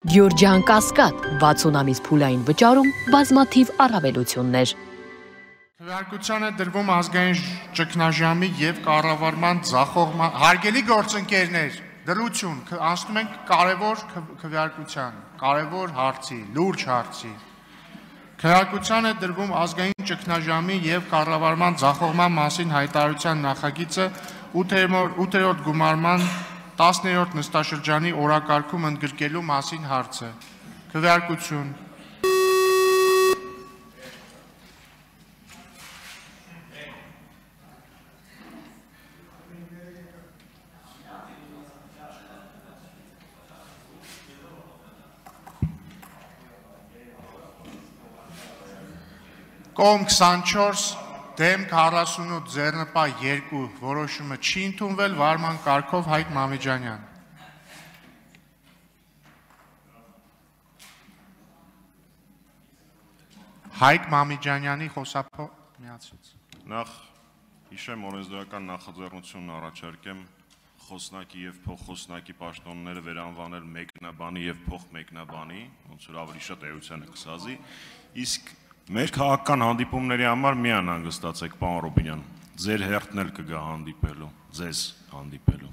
Գյորջյան Կասկադ 60 ամիս փուլային վճարում բազմաթիվ առավելություններ։ Քվեարկության է դրվում ազգային ճգնաժամի եւ կառավարման ձախողման հարգելի գործընկերներ, դրություն, անցնում ենք կարևոր քվեարկության, կարևոր հարցի, լուրջ հարցի։ Քվեարկության է դրվում ազգային ճգնաժամի եւ կառավարման ձախողման մասին հայտարարության նախագիծը 8-րդ գումարման 10-րդ նստաշրջանի օրակարգում ընդգրկելու մասին հարցը։ Քվեարկություն։ Կողմ 24, դեմ 48, ձեռնպա 2, որոշումը չի ընդունվել, վարման կարգով Հայկ Մամեջանյան։ Հայկ Մամեջանյանի խոսափող միացից։ Նախ հիշեմ օրենսդրական նախաձեռնությունն առաջարկեմ խոսնակի եւ փոխխոսնակի պաշտոնները վերանվանել մեկնաբանի եւ փոխմեկնաբանի, ոնց որ ավելի շատ էությանը կսազի, իսկ մեր քաղաքական հանդիպումների համար մի անհանգստացեք, պարոն Ռուբինյան, ձեր հերթն էլ կգա հանդիպելու, ձեզ հանդիպելու։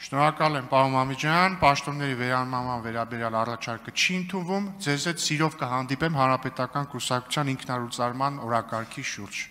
Շնորհակալ եմ, պարոն Մամեջյան, պաշտոնների վերանման վերաբերյալ առաջարկը չի ընդունվում, ձեզ հետ սիրով կհանդիպեմ Հանրապետական կուսակցության ինքնարուծարման օրակարգի շուրջ։